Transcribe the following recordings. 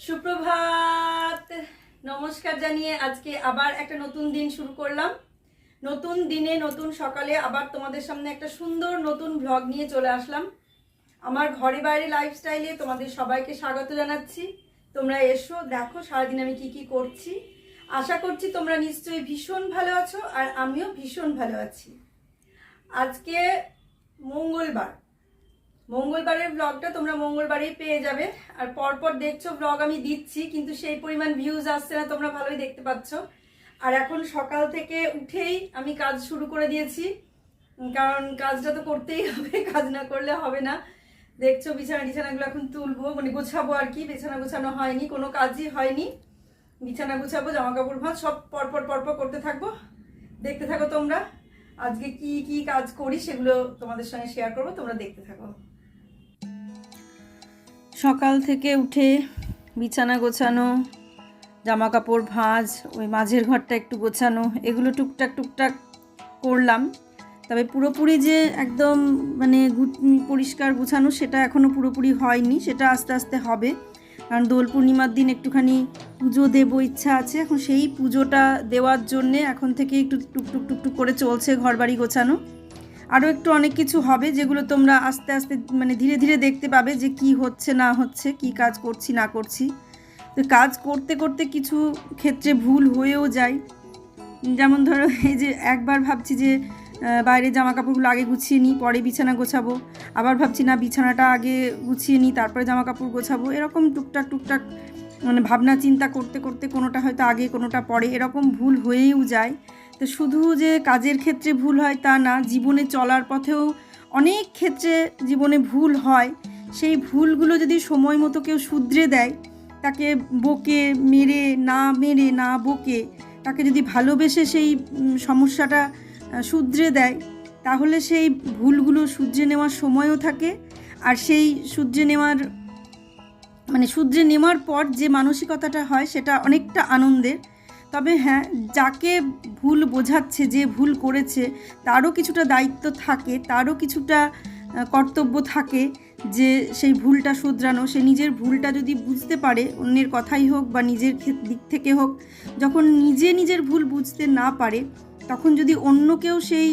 সুপ্রভাত, নমস্কার জানিয়ে আজকে আবার একটা নতুন দিন শুরু করলাম। নতুন দিনে নতুন সকালে আবার তোমাদের সামনে একটা সুন্দর নতুন ব্লগ নিয়ে চলে আসলাম। আমার ঘরে বাইরে লাইফস্টাইলে তোমাদের সবাইকে স্বাগত জানাচ্ছি। তোমরা এসো, দেখো সারাদিন আমি কি কি করছি। আশা করছি তোমরা নিশ্চয়ই ভীষণ ভালো আছো আর আমিও ভীষণ ভালো আছি। আজকে মঙ্গলবারের ব্লগটা তোমরা মঙ্গলবারেই পেয়ে যাবে। আর পরপর দেখছো ব্লগ আমি দিচ্ছি, কিন্তু সেই পরিমাণ ভিউজ আসছে না, তোমরা ভালোই দেখতে পাচ্ছ। আর এখন সকাল থেকে উঠেই আমি কাজ শুরু করে দিয়েছি, কারণ কাজটা তো করতেই হবে, কাজ না করলে হবে না। দেখছো বিছানাগুলো এখন তুলবো, মানে গোছাবো আর কি। বিছানা গোছানো হয়নি, কোনো কাজই হয়নি। বিছানা গোছাবো, জামা কাপড় ভাঁজ সব পরপর করতে থাকবো। দেখতে থাকো তোমরা, আজকে কি কি কাজ করি সেগুলো তোমাদের সঙ্গে শেয়ার করবো, তোমরা দেখতে থাকো। সকাল থেকে উঠে বিছানা গোছানো, জামা কাপড় ভাঁজ, ওই মাঝের ঘরটা একটু গোছানো, এগুলো টুকটাক করলাম। তবে পুরোপুরি যে একদম মানে পরিষ্কার গোছানো সেটা এখনও পুরোপুরি হয়নি, সেটা আস্তে আস্তে হবে। কারণ দোল পূর্ণিমার দিন একটুখানি পুজো দেবো ইচ্ছা আছে। এখন সেই পুজোটা দেওয়ার জন্যে এখন থেকে একটু টুকটুক করে চলছে ঘরবাড়ি গোছানো। আরও একটু অনেক কিছু হবে যেগুলো তোমরা আস্তে আস্তে মানে ধীরে ধীরে দেখতে পাবে যে কি হচ্ছে না হচ্ছে, কি কাজ করছি না করছি। তো কাজ করতে করতে কিছু ক্ষেত্রে ভুল হয়েও যায়। যেমন ধরো এই যে একবার ভাবছি যে বাইরে জামা কাপড়গুলো আগে গুছিয়ে নিই, পরে বিছানা গোছাবো। আবার ভাবছি না, বিছানাটা আগে গুছিয়ে নিই তারপরে জামা কাপড় গোছাবো। এরকম টুকটাক মানে ভাবনা চিন্তা করতে করতে কোনোটা হয়তো আগে কোনোটা পরে, এরকম ভুল হয়েও যায়। তো শুধু যে কাজের ক্ষেত্রে ভুল হয় তা না, জীবনে চলার পথেও অনেক ক্ষেত্রে জীবনে ভুল হয়। সেই ভুলগুলো যদি সময় মতো কেউ শুধরে দেয়, তাকে মেরে না বকে তাকে যদি ভালোবেসে সেই সমস্যাটা শুধরে দেয়, তাহলে সেই ভুলগুলো শুধরে নেওয়ার সময়ও থাকে। আর সেই শুধরে নেওয়ার পর যে মানসিকতাটা হয় সেটা অনেকটা আনন্দের। তবে হ্যাঁ, যাকে ভুল বোঝাচ্ছে, যে ভুল করেছে, তারও কিছুটা দায়িত্ব থাকে, তারও কিছুটা কর্তব্য থাকে যে সেই ভুলটা শুধরানো। সে নিজের ভুলটা যদি বুঝতে পারে, অন্যের কথাই হোক বা নিজের দিক থেকে হোক, যখন নিজের ভুল বুঝতে না পারে, তখন যদি অন্য কেউ সেই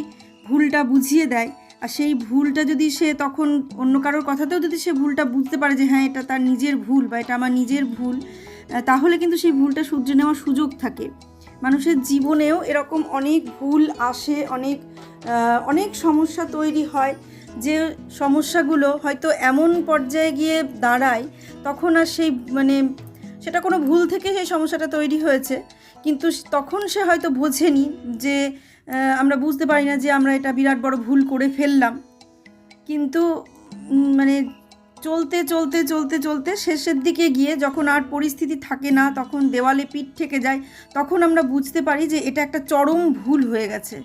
ভুলটা বুঝিয়ে দেয়, আর সেই ভুলটা যদি সে তখন অন্য কারোর কথাতেও যদি সে ভুলটা বুঝতে পারে যে হ্যাঁ এটা তার নিজের ভুল বা এটা আমার নিজের ভুল, তাহলে কিন্তু সেই ভুলটা শুধরে নেওয়ার সুযোগ থাকে। মানুষের জীবনেও এরকম অনেক ভুল আসে, অনেক সমস্যা তৈরি হয়, যে সমস্যাগুলো হয়তো এমন পর্যায়ে গিয়ে দাঁড়ায় তখন আর সেই মানে সেটা কোনো ভুল থেকে সেই সমস্যাটা তৈরি হয়েছে, কিন্তু তখন সে হয়তো বোঝেনি যে আমরা বুঝতে পারি না যে আমরা এটা বিরাট বড় ভুল করে ফেললাম। কিন্তু মানে চলতে শেষের দিকে গিয়ে যখন আর পরিস্থিতি থাকে না, তখন দেওয়ালে পিঠ ঠেকে যায়, তখন আমরা বুঝতে পারি যে এটা একটা চরম ভুল হয়ে গেছে।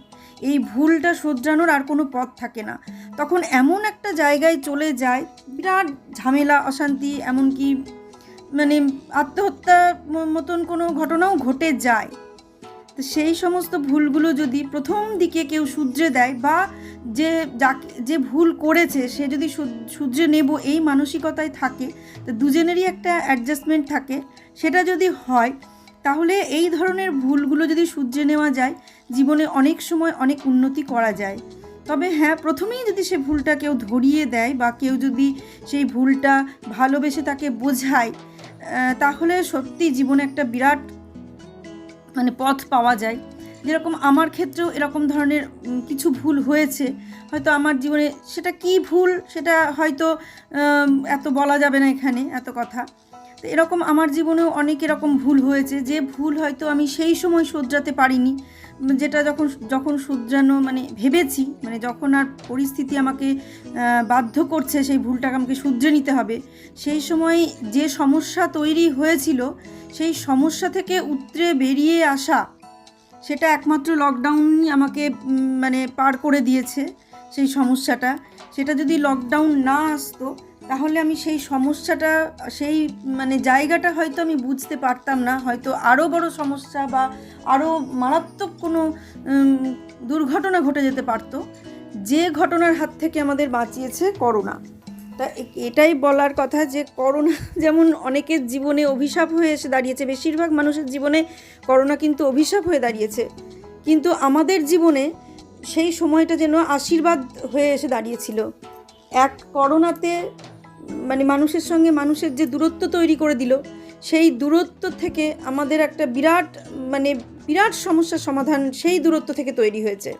এই ভুলটা শোধরানোর আর কোনো পথ থাকে না। তখন এমন একটা জায়গায় চলে যায়, বিরাট ঝামেলা, অশান্তি, এমনকি মানে আত্মহত্যার মতন কোনো ঘটনাও ঘটে যায়। তো সেই সমস্ত ভুলগুলো যদি প্রথম দিকে কেউ শুধরে দেয়, বা যে ভুল করেছে সে যদি শুধরে নেব এই মানসিকতায় থাকে, তো দুজনেরই একটা অ্যাডজাস্টমেন্ট থাকে, সেটা যদি হয়, তাহলে এই ধরনের ভুলগুলো যদি শুধরে নেওয়া যায়, জীবনে অনেক সময় অনেক উন্নতি করা যায়। তবে হ্যাঁ, প্রথমেই যদি সে ভুলটা কেউ ধরিয়ে দেয় বা কেউ যদি সেই ভুলটা ভালোবেসে তাকে বোঝায়, তাহলে সত্যি জীবনে একটা বিরাট মানে পথ পাওয়া যায়। যেরকম আমার ক্ষেত্রেও এরকম ধরনের কিছু ভুল হয়েছে হয়তো আমার জীবনে। সেটা কি ভুল সেটা হয়তো এত বলা যাবে না এখানে, এত কথা। তো এরকম আমার জীবনেও অনেক এরকম ভুল হয়েছে, যে ভুল হয়তো আমি সেই সময় শুধরাতে পারিনি, যেটা যখন শুধরানো মানে ভেবেছি, মানে যখন আর পরিস্থিতি আমাকে বাধ্য করছে সেই ভুলটাকে আমাকে শুধরে নিতে হবে, সেই সময় যে সমস্যা তৈরি হয়েছিল, সেই সমস্যা থেকে উতরে বেরিয়ে আসা, সেটা একমাত্র লকডাউনই আমাকে মানে পার করে দিয়েছে সেই সমস্যাটা। সেটা যদি লকডাউন না আসতো, তাহলে আমি সেই সমস্যাটা, সেই মানে জায়গাটা হয়তো আমি বুঝতে পারতাম না, হয়তো আরও বড় সমস্যা বা আরও মারাত্মক কোনো দুর্ঘটনা ঘটে যেতে পারতো, যে ঘটনার হাত থেকে আমাদের বাঁচিয়েছে করোনা। তা এটাই বলার কথা যে করোনা যেমন অনেকের জীবনে অভিশাপ হয়ে এসে দাঁড়িয়েছে, বেশিরভাগ মানুষের জীবনে করোনা কিন্তু অভিশাপ হয়ে দাঁড়িয়েছে, কিন্তু আমাদের জীবনে সেই সময়টা যেন আশীর্বাদ হয়ে এসে দাঁড়িয়েছিল। এক করোনাতে মানে মানুষের সঙ্গে মানুষের যে দূরত্ব তৈরি করে দিল, সেই দূরত্ব থেকে আমাদের একটা বিরাট সমস্যার সমাধান সেই দূরত্ব থেকে তৈরি হয়েছে।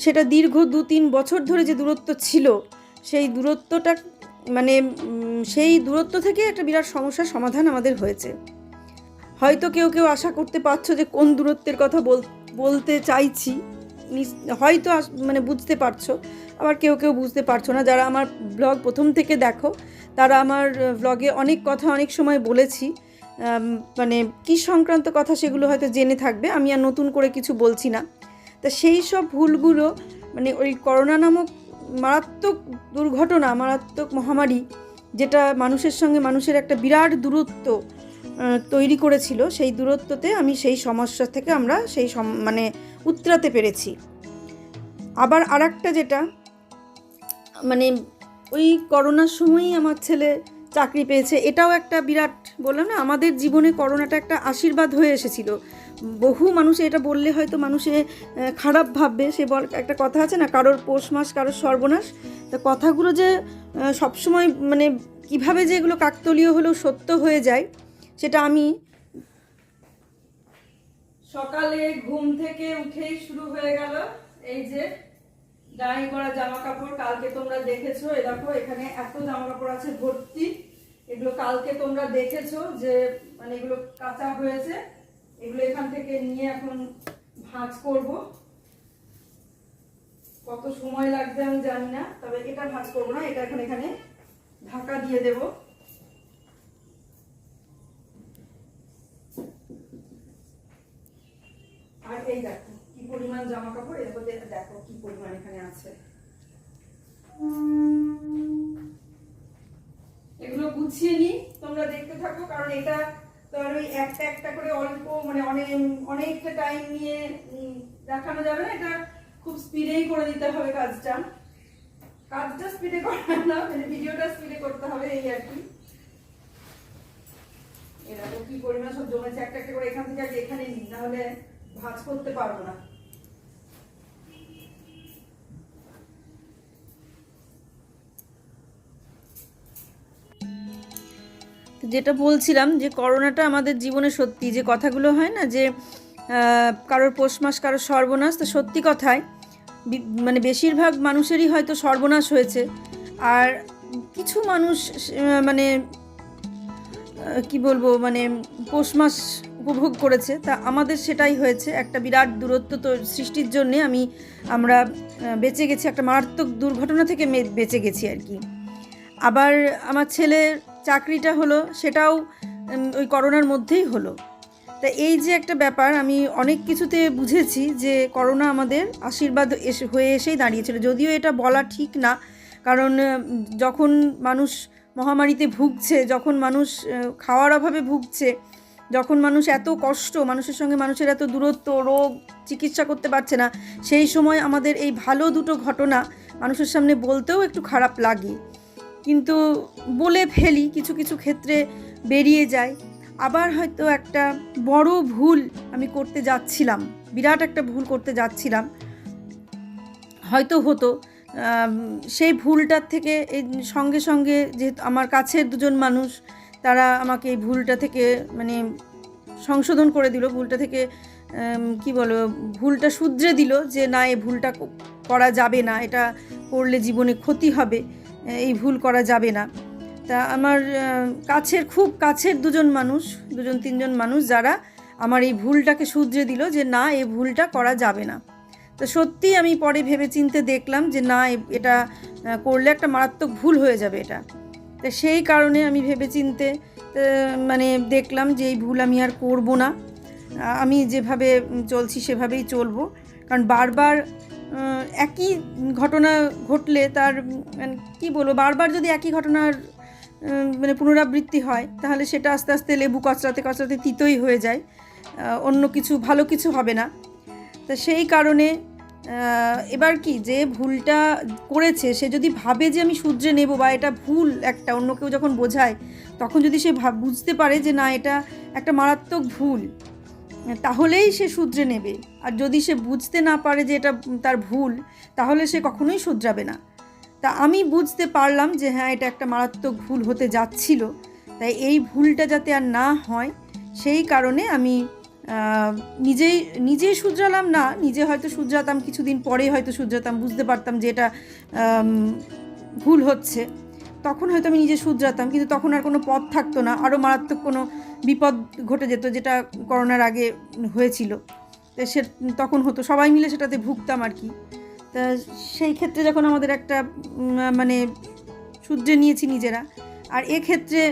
সেটা দীর্ঘ 2-3 বছর ধরে যে দূরত্ব ছিল, সেই দূরত্বটা সেই দূরত্ব থেকে একটা বিরাট সমস্যার সমাধান আমাদের হয়েছে। হয়তো কেউ কেউ আশা করতে পারছো যে কোন দূরত্বের কথা বলতে চাইছি, হয়তো বুঝতে পারছো, আবার কেউ কেউ বুঝতে পারছো না। যারা আমার ব্লগ প্রথম থেকে দেখো তারা আমার ব্লগে অনেক কথা অনেক সময় বলেছি, কী সংক্রান্ত কথা সেগুলো হয়তো জেনে থাকবে, আমি আর নতুন করে কিছু বলছি না। তা সেই সব ভুলগুলো ওই করোনা নামক মারাত্মক দুর্ঘটনা, মারাত্মক মহামারী, যেটা মানুষের সঙ্গে মানুষের একটা বিরাট দূরত্ব তৈরি করেছিল, সেই দূরত্বতে আমি সেই সমস্যা থেকে আমরা উতরাতে পেরেছি। আবার আরেকটা যেটা ওই করোনার সময়ই আমার ছেলে চাকরি পেয়েছে, এটাও একটা বিরাট, বললাম না আমাদের জীবনে করোনাটা একটা আশীর্বাদ হয়ে এসেছিল। বহু মানুষ এটা বললে হয়তো মানুষে খারাপ ভাববে, একটা কথা আছে না, কারোর পৌষ মাস কারোর সর্বনাশ। তা কথাগুলো যে সবসময় কিভাবে যে এগুলো কাকতালীয় হলেও সত্য হয়ে যায়, সেটা আমি সকালে ঘুম থেকে উঠেই শুরু হয়ে গেল। এই যে ডাই করা জামা কাপড়, কালকে তোমরা দেখেছো, এ দেখো এখানে এত জামা কাপড় আছে ভর্তি, এগুলো কালকে তোমরা দেখেছো যে এগুলো কাঁচা হয়েছে, এগুলো এখান থেকে নিয়ে এখন ভাঁজ করব। কত সময় লাগবে আমি জানি না, তবে এটা ভাঁজ করবো না, এটা এখন এখানে ঢাকা দিয়ে দেব। আর এই দেখো কি পরিমাণ জামা কাপড়, এরপর দেখো কি পরিমাণ এখানে আছে। এগুলো গুছিয়ে নি, তোমরা দেখতে থাকো, কারণ এটা তো আর ওই একটা একটা করে অল্প অনেকটা টাইম নিয়ে দেখানো যাবে না, এটা খুব স্পিডেই করে দিতে হবে কাজটা স্পিডে করা না, ভিডিওটা স্পিডে করতে হবে, এই আর কি। এরকম কি পরিমাণ সব জমেছে, একটা একটা করে এখান থেকে আগে এখানে নিই, নাহলে ভাঁজ করতে পারবো না। যেটা বলছিলাম যে করোনাটা আমাদের জীবনে সত্যি যে কথাগুলো হয় না যে কারোর পৌষ মাস কারোর সর্বনাশ, তো সত্যি কথায় বেশিরভাগ মানুষেরই হয়তো সর্বনাশ হয়েছে, আর কিছু মানুষ কি বলবো পৌষ মাস উপভোগ করেছে। তা আমাদের সেটাই হয়েছে, একটা বিরাট দূরত্ব তো সৃষ্টির জন্যে আমরা বেঁচে গেছি, একটা মারাত্মক দুর্ঘটনা থেকে বেঁচে গেছি আর কি। আবার আমার ছেলের চাকরিটা হলো, সেটাও ওই করোনার মধ্যেই হলো। তা এই যে একটা ব্যাপার, আমি অনেক কিছুতে বুঝেছি যে করোনা আমাদের আশীর্বাদ হয়ে এসেই দাঁড়িয়েছিল। যদিও এটা বলা ঠিক না, কারণ যখন মানুষ মহামারীতে ভুগছে, যখন মানুষ খাওয়ার অভাবে ভুগছে, যখন মানুষ এত কষ্ট, মানুষের সঙ্গে মানুষের এত দূরত্ব, রোগ, চিকিৎসা করতে পারছে না, সেই সময় আমাদের এই ভালো দুটো ঘটনা মানুষের সামনে বলতেও একটু খারাপ লাগে, কিন্তু বলে ফেলি, কিছু কিছু ক্ষেত্রে বেরিয়ে যায়। আবার হয়তো একটা বড় ভুল আমি করতে যাচ্ছিলাম, বিরাট একটা ভুল করতে যাচ্ছিলাম, হয়তো হতো সেই ভুলটার থেকে এই সঙ্গে সঙ্গে যেহেতু আমার কাছের দুজন মানুষ, তারা আমাকে এই ভুলটা থেকে সংশোধন করে দিল, ভুলটা থেকে ভুলটা শুধরে দিল যে না, এই ভুলটা করা যাবে না, এটা করলে জীবনে ক্ষতি হবে, এই ভুল করা যাবে না। তা আমার খুব কাছের দুজন তিনজন মানুষ যারা আমার এই ভুলটাকে শুধরে দিল যে না, এই ভুলটা করা যাবে না। তো সত্যিই আমি পরে ভেবেচিন্তে দেখলাম যে না, এটা করলে একটা মারাত্মক ভুল হয়ে যাবে এটা। তো সেই কারণে আমি ভেবেচিন্তে দেখলাম যে এই ভুল আমি আর করব না, আমি যেভাবে চলছি সেভাবেই চলবো। কারণ বারবার একই ঘটনা ঘটলে তার বারবার যদি একই ঘটনার পুনরাবৃত্তি হয়, তাহলে সেটা আস্তে আস্তে লেবু কচড়াতে কচড়াতে তিতই হয়ে যায়, অন্য কিছু ভালো কিছু হবে না। তো সেই কারণে এবার কি, যে ভুলটা করেছে সে যদি ভাবে যে আমি শুধরে নেব, বা এটা ভুল একটা, অন্য কেউ যখন বোঝায় তখন যদি সে বুঝতে পারে যে না এটা একটা মারাত্মক ভুল, তাহলেই সে শুধরে নেবে। আর যদি সে বুঝতে না পারে যে এটা তার ভুল, তাহলে সে কখনোই শুধরাবে না। তা আমি বুঝতে পারলাম যে হ্যাঁ, এটা একটা মারাত্মক ভুল হতে যাচ্ছিল, তাই এই ভুলটা যাতে আর না হয় সেই কারণে আমি নিজেই শুধরালাম না, নিজে হয়তো শুধরাতাম, কিছুদিন পরে হয়তো শুধরাতাম, বুঝতে পারতাম যে এটা ভুল হচ্ছে, তখন হয়তো আমি নিজে শুধরাতাম, কিন্তু তখন আর কোনো পথ থাকতো না, আরও মারাত্মক কোনো বিপদ ঘটে যেত, যেটা করোনার আগে হয়েছিল। তো তখন হতো, সবাই মিলে সেটাতে ভুগতাম আর কি। তা সেই ক্ষেত্রে যখন আমাদের একটা মানে শুধরে নিয়েছি নিজেরা, আর এক্ষেত্রে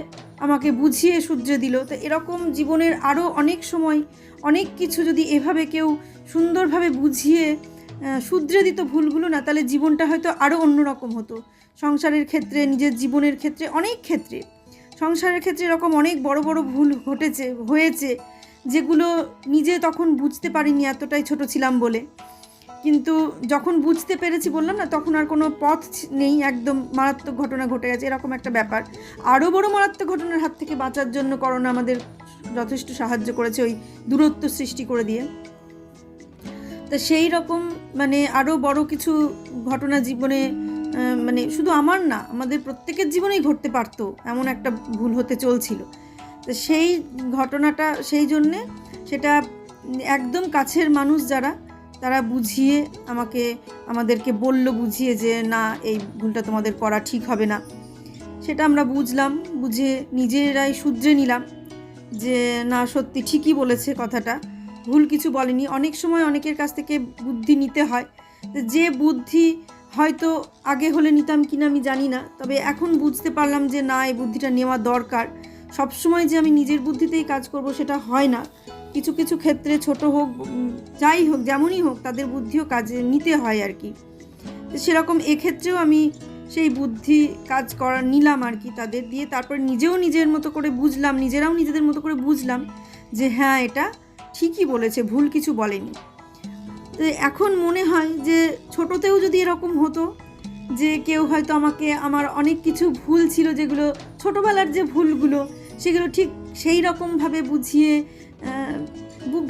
আমাকে বুঝিয়ে শুধরে দিল, তো এরকম জীবনের আরও অনেক সময় অনেক কিছু যদি এভাবে কেউ সুন্দরভাবে বুঝিয়ে শুধরে দিত ভুলগুলো, না তাহলে জীবনটা হয়তো আরও অন্যরকম হতো। সংসারের ক্ষেত্রে, নিজের জীবনের ক্ষেত্রে, অনেক ক্ষেত্রে, সংসারের ক্ষেত্রে এরকম অনেক বড় বড় ভুল হয়েছে যেগুলো নিজে তখন বুঝতে পারিনি, এতটাই ছোট ছিলাম বলে। কিন্তু যখন বুঝতে পেরেছি, বললাম না, তখন আর কোনো পথ নেই, একদম মারাত্মক ঘটনা ঘটে গেছে, এরকম একটা ব্যাপার। আরও বড় মারাত্মক ঘটনার হাত থেকে বাঁচার জন্য করোনা আমাদের যথেষ্ট সাহায্য করেছে, ওই দূরত্ব সৃষ্টি করে দিয়ে। তা সেই রকম মানে আরও বড় কিছু ঘটনা জীবনে, মানে শুধু আমার না, আমাদের প্রত্যেকের জীবনেই ঘটতে পারতো, এমন একটা ভুল হতে চলছিল। তো সেই ঘটনাটা, সেই জন্যে সেটা একদম কাছের মানুষ যারা, তারা বুঝিয়ে আমাদেরকে বুঝিয়ে যে না, এই ভুলটা তোমাদের করা ঠিক হবে না। সেটা আমরা বুঝলাম, বুঝে নিজেরাই শুধরে নিলাম যে না, সত্যি ঠিকই বলেছে, কথাটা ভুল কিছু বলেনি। অনেক সময় অনেকের কাছ থেকে বুদ্ধি নিতে হয়, যে বুদ্ধি হয়তো আগে হলে নিতাম কিনা আমি জানি না, তবে এখন বুঝতে পারলাম যে না, এই বুদ্ধিটা নেওয়া দরকার। সবসময় যে আমি নিজের বুদ্ধিতেই কাজ করব সেটা হয় না, কিছু কিছু ক্ষেত্রে ছোট হোক, যাই হোক, যেমনই হোক, তাদের বুদ্ধিও কাজে নিতে হয় আর কি। সেরকম এক্ষেত্রেও আমি সেই বুদ্ধি কাজ নিলাম আর কি তাদের দিয়ে, তারপর নিজেও নিজের মতো করে বুঝলাম, নিজেরাও নিজেদের মতো করে বুঝলাম যে হ্যাঁ, এটা ঠিকই বলেছে, ভুল কিছু বলেনি। তো এখন মনে হয় যে ছোটতেও যদি এরকম হতো, যে কেউ হয়তো আমার অনেক কিছু ভুল ছিল, যেগুলো ছোটোবেলার যে ভুলগুলো, সেগুলো ঠিক সেই রকমভাবে বুঝিয়ে,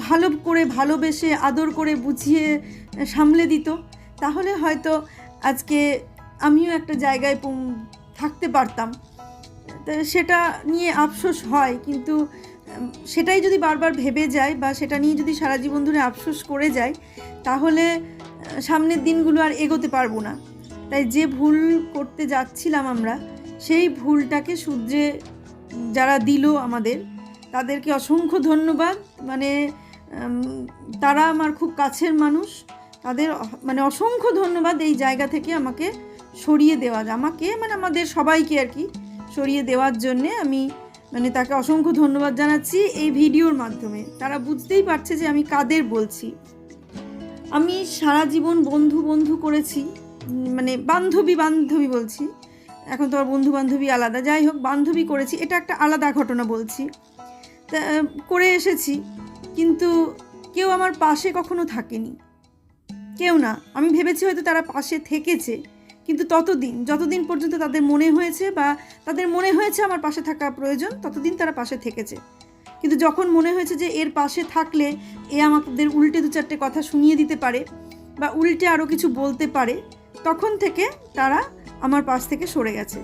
ভালো করে ভালোবেসে আদর করে বুঝিয়ে সামলে দিত, তাহলে হয়তো আজকে আমিও একটা জায়গায় থাকতে পারতাম। তো সেটা নিয়ে আফসোস হয়, কিন্তু সেটাই যদি বারবার ভেবে যায়, বা সেটা নিয়ে যদি সারা জীবন ধরে আফসোস করে যায়, তাহলে সামনের দিনগুলো আর এগোতে পারবো না। তাই যে ভুল করতে যাচ্ছিলাম আমরা, সেই ভুলটাকে শুধরে যারা দিল আমাদের, তাদেরকে অসংখ্য ধন্যবাদ। মানে তারা আমার খুব কাছের মানুষ, তাদের মানে অসংখ্য ধন্যবাদ এই জায়গা থেকে আমাকে সরিয়ে দেওয়া, মানে আমাদের সবাইকে আর কি সরিয়ে দেওয়ার জন্যে আমি মানে তাকে অসংখ্য ধন্যবাদ জানাচ্ছি এই ভিডিওর মাধ্যমে। তারা বুঝতেই পারছে যে আমি কাদের বলছি। আমি সারা জীবন বন্ধু করেছি, মানে বান্ধবী বলছি, এখন তো আর বন্ধু বান্ধবী আলাদা, যাই হোক, বান্ধবী করেছি, এটা একটা আলাদা ঘটনা বলছি, তা করে এসেছি, কিন্তু কেউ আমার পাশে কখনো থাকেনি, কেউ না। আমি ভেবেছি হয়তো তারা পাশে থেকেছে, কিন্তু যতদিন পর্যন্ত তাদের মনে হয়েছে আমার পাশে থাকা প্রয়োজন, ততদিন তারা পাশে থেকেছে। কিন্তু যখন মনে হয়েছে যে এর পাশে থাকলে আমাদের উল্টে দু চারটে কথা শুনিয়ে দিতে পারে, বা উল্টে আরও কিছু বলতে পারে, তখন থেকে তারা আমার পাশ থেকে সরে গেছে।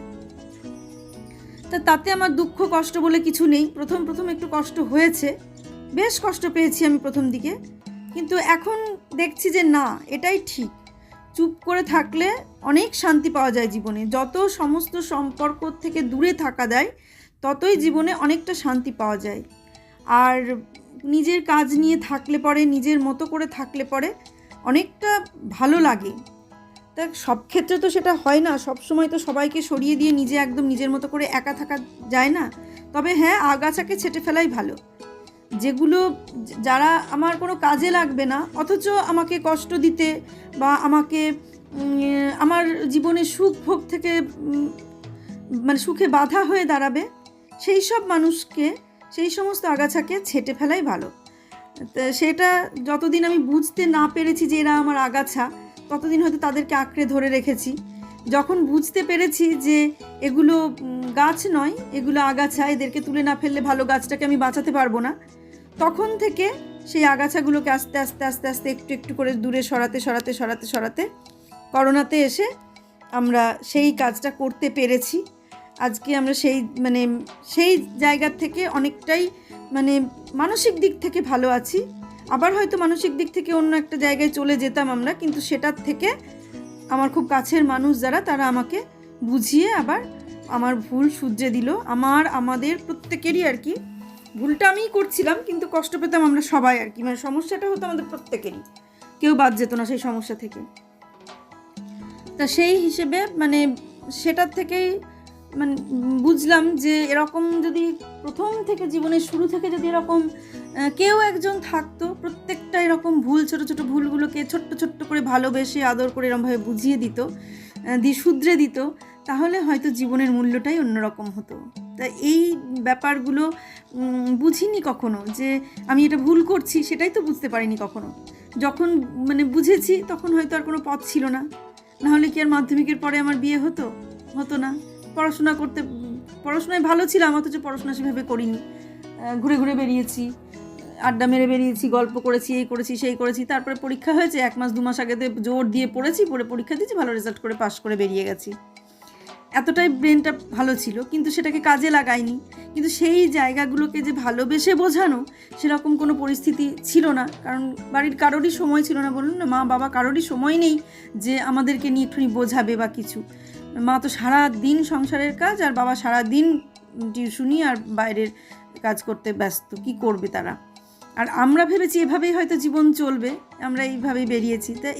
তাতে আমার দুঃখ কষ্ট বলে কিছু নেই। প্রথম একটু কষ্ট হয়েছে, বেশ কষ্ট পেয়েছি আমি প্রথম দিকে, কিন্তু এখন দেখছি যে না, এটাই ঠিক। চুপ করে থাকলে অনেক শান্তি পাওয়া যায় জীবনে, যত সমস্ত সম্পর্ক থেকে দূরে থাকা যায়, ততই জীবনে অনেকটা শান্তি পাওয়া যায়। আর নিজের কাজ নিয়ে থাকলে পরে, নিজের মতো করে থাকলে পরে অনেকটা ভালো লাগে। তা সব ক্ষেত্রে তো সেটা হয় না, সব সময় তো সবাইকে সরিয়ে দিয়ে নিজে একদম নিজের মতো করে একা থাকা যায় না। তবে হ্যাঁ, আগাছাকে ছেঁটে ফেলাই ভালো। যারা আমার কোনো কাজে লাগবে না, অথচ আমাকে কষ্ট দিতে বা আমাকে আমার জীবনের সুখ ভোগ থেকে মানে সুখে বাধা হয়ে দাঁড়াবে, সেই সব মানুষকে, সেই সমস্ত আগাছাকে ছেঁটে ফেলাই ভালো। তো সেটা যতদিন আমি বুঝতে না পেরেছি যে এরা আমার আগাছা, ততদিন হয়তো তাদেরকে আঁকড়ে ধরে রেখেছি। যখন বুঝতে পেরেছি যে এগুলো গাছ নয়, এগুলো আগাছা, এদেরকে তুলে না ফেললে ভালো গাছটাকে আমি বাঁচাতে পারবো না, তখন থেকে সেই আগাছাগুলোকে আস্তে আস্তে আস্তে আস্তে একটু একটু করে দূরে সরাতে সরাতে সরাতে সরাতে করোনাতে এসে আমরা সেই কাজটা করতে পেরেছি। আজকে আমরা সেই জায়গার থেকে অনেকটাই মানসিক দিক থেকে ভালো আছি। আবার হয়তো মানসিক দিক থেকে অন্য একটা জায়গায় চলে যেতাম আমরা, কিন্তু সেটার থেকে আমার খুব কাছের মানুষ যারা, তারা আমাকে বুঝিয়ে আবার আমার ভুল শুধরে দিল। আমাদের প্রত্যেকেরই আর কি, ভুলটা আমিই করছিলাম, কিন্তু কষ্ট পেতাম আমরা সবাই আর কি, সমস্যাটা হতো আমাদের প্রত্যেকেরই, কেউ বাদ যেত না সেই সমস্যা থেকে। তা সেই হিসেবে সেটার থেকেই বুঝলাম যে এরকম যদি প্রথম থেকে জীবনের শুরু থেকে যদি এরকম কেউ একজন থাকতো, প্রত্যেকটা এরকম ভুল, ছোট ছোট ভুলগুলোকে ছোট্ট ছোট্ট করে ভালোবেসে আদর করে এরকমভাবে বুঝিয়ে দিত, দিয়ে শুধরে দিত, তাহলে হয়তো জীবনের মূল্যটাই অন্যরকম হতো। তা এই ব্যাপারগুলো বুঝিনি কখনো, যে আমি এটা ভুল করছি সেটাই তো বুঝতে পারিনি কখনো। যখন বুঝেছি তখন হয়তো আর কোনো পথ ছিল না, নাহলে কি আর মাধ্যমিকের পরে আমার বিয়ে হতো না। পড়াশোনায় ভালো ছিলাম, অথচ পড়াশোনা সেভাবে করিনি, ঘুরে ঘুরে বেরিয়েছি, আড্ডা মেরে বেরিয়েছি, গল্প করেছি, এই করেছি সেই করেছি। তারপরে পরীক্ষা হয়েছে, 1 মাস 2 মাস আগে জোর দিয়ে পড়েছি, পরীক্ষা দিয়েছি, ভালো রেজাল্ট করে পাশ করে বেরিয়ে গেছি। এতটাই ব্রেনটা ভালো ছিল, কিন্তু সেটাকে কাজে লাগাইনি। কিন্তু সেই জায়গাগুলোকে যে ভালোবেসে বোঝানো, সেরকম কোনো পরিস্থিতি ছিল না, কারণ বাড়ির কারোরই সময় ছিল না। বলুন না, মা বাবা কারোরই সময় নেই যে আমাদেরকে নিয়ে একটুখানি বোঝাবে বা কিছু। মা তো সারা দিন সংসারের কাজ, আর বাবা সারা দিন টিউশনি আর বাইরের কাজ করতে ব্যস্ত, কি করবে তারা। আর আমরা ভেবেছি এভাবেই হয়তো জীবন চলবে, আমরা এইভাবেই বেরিয়েছি। তা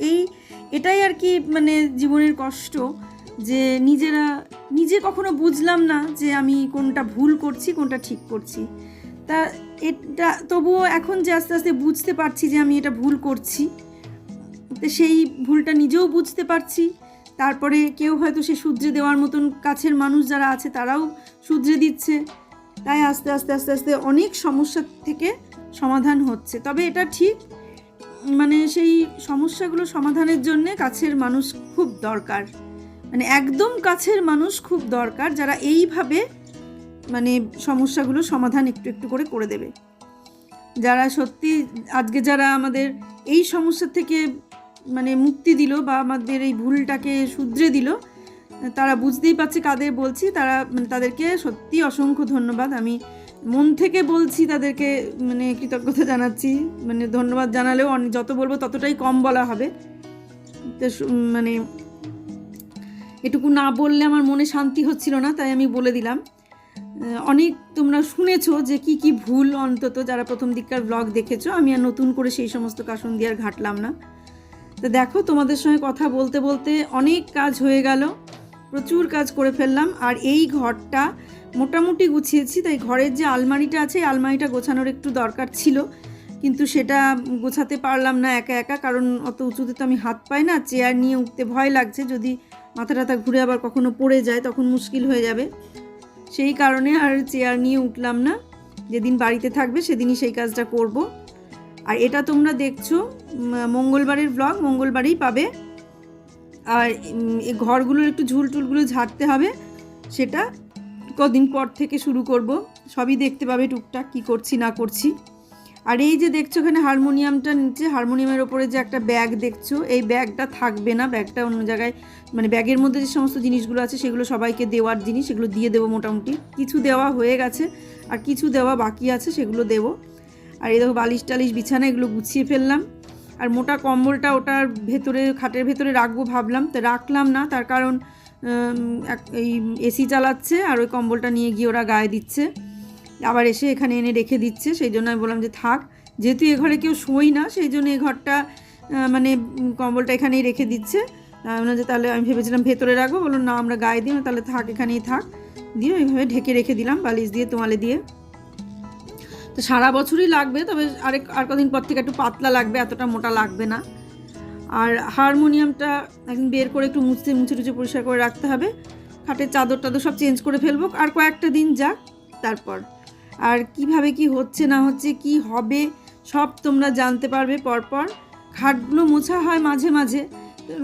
এটাই আর কি জীবনের কষ্ট, যে নিজে কখনো বুঝলাম না যে আমি কোনটা ভুল করছি, কোনটা ঠিক করছি। তা এটা তবুও এখন যে আস্তে আস্তে বুঝতে পারছি যে আমি এটা ভুল করছি, তো সেই ভুলটা নিজেও বুঝতে পারছি। তারপরে কেউ হয়তো সে শুধরে দেওয়ার মতন কাছের মানুষ যারা আছে তারাও শুধরে দিচ্ছে। তাই আস্তে আস্তে আস্তে আস্তে অনেক সমস্যা থেকে সমাধান হচ্ছে। তবে এটা ঠিক, সেই সমস্যাগুলো সমাধানের জন্যে কাছের মানুষ খুব দরকার, একদম কাছের মানুষ খুব দরকার, যারা এইভাবে সমস্যাগুলো সমাধান একটু একটু করে দেবে। যারা সত্যি আজকে যারা আমাদের এই সমস্যা থেকে মুক্তি দিল বা আমাদের এই ভুলটাকে শুধরে দিল, তারা বুঝতেই পারছে কাদের বলছি। তাদেরকে সত্যি অসংখ্য ধন্যবাদ, আমি মন থেকে বলছি তাদেরকে, কৃতজ্ঞতা জানাচ্ছি। ধন্যবাদ জানালেও যত বলবো ততটাই কম বলা হবে। তো এটুকু না বললে আমার মনে শান্তি হচ্ছিল না, তাই আমি বলে দিলাম। অনেক তোমরা শুনেছো যে কি ভুল, অন্তত যারা প্রথম দিককার ব্লগ দেখেছো। আমি আর নতুন করে সেই সমস্ত কাসন দিয়ে আর ঘাটলাম না। তো দেখো, তোমাদের সঙ্গে কথা বলতে বলতে অনেক কাজ হয়ে গেল, প্রচুর কাজ করে ফেললাম। আর এই ঘরটা মোটামুটি গুছিয়েছি। তাই ঘরের যে আলমারিটা আছে, আলমারিটা গোছানোর একটু দরকার ছিল, কিন্তু সেটা গোছাতে পারলাম না একা একা, কারণ অত উঁচুতে তো আমি হাত পাই না, চেয়ার নিয়ে উঠতে ভয় লাগছে, যদি মাথা টাথা ঘুরে আবার কখনো পড়ে যায় তখন মুশকিল হয়ে যাবে। সেই কারণে আর চেয়ার নিয়ে উঠলাম না। যেদিন বাড়িতে থাকবে সেদিনই সেই কাজটা করব। আর এটা তোমরা দেখছো মঙ্গলবারের ব্লগ, মঙ্গলবারেই পাবে। আর এই ঘরগুলোর একটু ঝুলটুলগুলো ঝাড়তে হবে, সেটা কদিন পর থেকে শুরু করব। সবই দেখতে পাবে টুকটাক কী করছি না করছি। আর এই যে দেখছো এখানে হারমোনিয়ামটা নিচে, হারমোনিয়ামের ওপরে যে একটা ব্যাগ দেখছো, এই ব্যাগটা থাকবে না, ব্যাগটা অন্য জায়গায়, ব্যাগের মধ্যে যে সমস্ত জিনিসগুলো আছে সেগুলো সবাইকে দেওয়ার জিনিস, সেগুলো দিয়ে দেবো। মোটামুটি কিছু দেওয়া হয়ে গেছে, আর কিছু দেওয়া বাকি আছে, সেগুলো দেবো। আর এই দেখো বালিশ টালিশ বিছানা এগুলো গুছিয়ে ফেললাম। আর মোটা কম্বলটা ওটার ভেতরে, খাটের ভেতরে রাখবো ভাবলাম, তো রাখলাম না। তার কারণ এই এসি চালাচ্ছে, আর ওই কম্বলটা নিয়ে গিয়ে ওরা গায়ে দিচ্ছে, আবার এসে এখানে এনে রেখে দিচ্ছে। সেই জন্য আমি বললাম যে থাক, যেহেতু এ ঘরে কেউ শোই না, সেই জন্য এই ঘরটা কম্বলটা এখানেই রেখে দিচ্ছে। যে তাহলে আমি ভেবেছিলাম ভেতরে রাখবো, বললাম না আমরা গায়ে দিই না, তাহলে থাক, এখানেই থাক, দিয়ে ওইভাবে ঢেকে রেখে দিলাম বালিশ দিয়ে, তোয়ালে দিয়ে। তো সারা বছরই লাগবে, তবে আর কদিন পর থেকে একটু পাতলা লাগবে, এতটা মোটা লাগবে না। আর হারমোনিয়ামটা একদিন বের করে একটু মুছে টুছে পরিষ্কার করে রাখতে হবে। খাটের চাদর টাদর সব চেঞ্জ করে ফেলবো, আর কয়েকটা দিন যাক তারপর। আর কিভাবে কি হচ্ছে না হচ্ছে, কি হবে সব তোমরা জানতে পারবে পরপর। খাটগুলো মোছা হয় মাঝে মাঝে,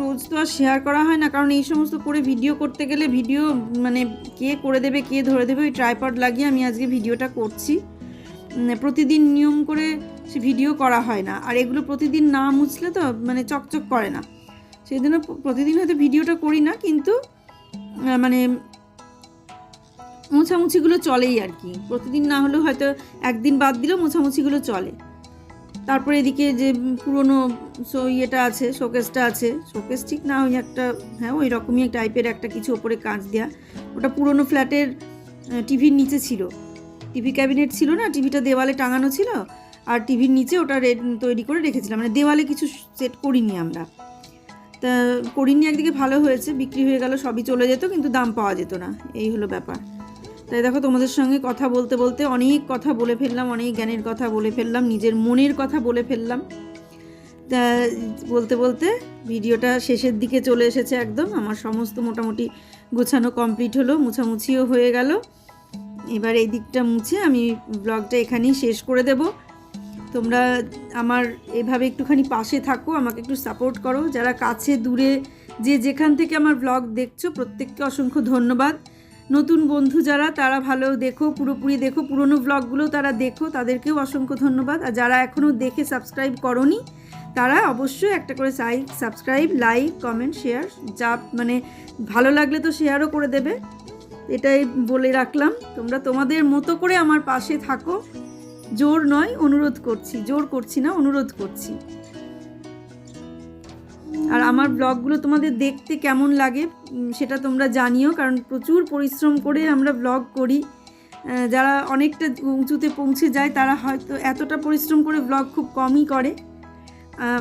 রোজ তো আর শেয়ার করা হয় না, কারণ এই সমস্ত করে ভিডিও করতে গেলে ভিডিও মানে কে করে দেবে কে ধরে দেবে, ওই ট্রাইপড লাগিয়ে আমি আজকে ভিডিওটা করছি। প্রতিদিন নিয়ম করে সে ভিডিও করা হয় না, আর এগুলো প্রতিদিন না মুছলে তো মানে চকচক করে না, সেই জন্য প্রতিদিন হয়তো ভিডিওটা করি না, কিন্তু মানে মোছামুছিগুলো চলেই আর কি। প্রতিদিন না হলেও হয়তো একদিন বাদ দিলেও মোছামুছিগুলো চলে। তারপরে এদিকে যে পুরনো ইয়েটা আছে, শোকেসটা আছে, শোকেস ঠিক না, ওই একটা হ্যাঁ ওই রকমই টাইপের একটা কিছু ওপরে কাঁচ দেওয়া, ওটা পুরনো ফ্ল্যাটের টিভির নিচে ছিল, টিভি ক্যাবিনেট ছিল না, টিভিটা দেওয়ালে টাঙানো ছিল, আর টিভির নিচে ওটা তৈরি করে রেখেছিলাম, মানে দেওয়ালে কিছু সেট করিনি আমরা, তা করিনি। একদিকে ভালো হয়েছে, বিক্রি হয়ে গেল, সবই চলে যেত, কিন্তু দাম পাওয়া যেত না, এই হলো ব্যাপার। তাই দেখো তোমাদের সঙ্গে কথা বলতে বলতে অনেক কথা বলে ফেললাম, অনেক জ্ঞানের কথা বলে ফেললাম, নিজের মনের কথা বলে ফেললাম। তা বলতে বলতে ভিডিওটা শেষের দিকে চলে এসেছে একদম। আমার সমস্ত মোটামুটি গোছানো কমপ্লিট হলো, মুছামুছিও হয়ে গেল। এবার এই দিকটা মুছে আমি ব্লগটা এখানেই শেষ করে দেব। তোমরা আমার এভাবে একটুখানি পাশে থাকো, আমাকে একটু সাপোর্ট করো। যারা কাছে দূরে যে যেখান থেকে আমার ব্লগ দেখছো প্রত্যেককে অসংখ্য ধন্যবাদ। নতুন বন্ধু যারা, তারা ভালো দেখো, পুরোপুরি দেখো, পুরনো ব্লগগুলো তারা দেখো, তাদেরকেও অসংখ্য ধন্যবাদ। আর যারা এখনও দেখে সাবস্ক্রাইব করোনি তারা অবশ্যই একটা করে সাবস্ক্রাইব, লাইক, কমেন্ট, শেয়ার, যা মানে ভালো লাগলে তো শেয়ারও করে দেবে, এটাই বলে রাখলাম। তোমরা তোমাদের মতো করে আমার পাশে থাকো, জোর নয়, অনুরোধ করছি, জোর করছি না, অনুরোধ করছি। আর আমার ব্লগগুলো তোমাদের দেখতে কেমন লাগে সেটা তোমরা জানিও, কারণ প্রচুর পরিশ্রম করে আমরা ব্লগ করি। যারা অনেকটা উঁচুতে পৌঁছে যায় তারা হয়তো এতটা পরিশ্রম করে ব্লগ খুব কমই করে,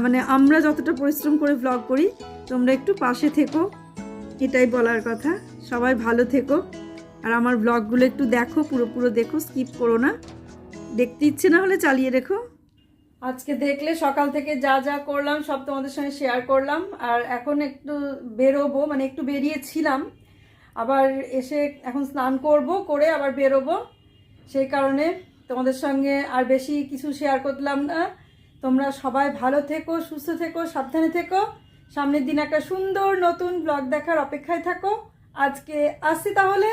মানে আমরা যতটা পরিশ্রম করে ব্লগ করি। তোমরা একটু পাশে থেকো, এটাই বলার কথা। সবাই ভালো থেকো, আর আমার ব্লগগুলো একটু দেখো, পুরো দেখো, স্কিপ করো না। দেখতে ইচ্ছে না হলে চালিয়ে রেখো। আজকে দেখলে সকাল থেকে যা যা করলাম সব তোমাদের সঙ্গে শেয়ার করলাম। আর এখন একটু বেরোবো, মানে একটু বেরিয়েছিলাম, আবার এসে এখন স্নান করব, করে আবার বেরোবো, সেই কারণে তোমাদের সঙ্গে আর বেশি কিছু শেয়ার করলাম না। তোমরা সবাই ভালো থেকো, সুস্থ থেকো, সাবধানে থেকো। সামনের দিন একটা সুন্দর নতুন ব্লগ দেখার অপেক্ষায় থাকো। আজকে আসছি তাহলে।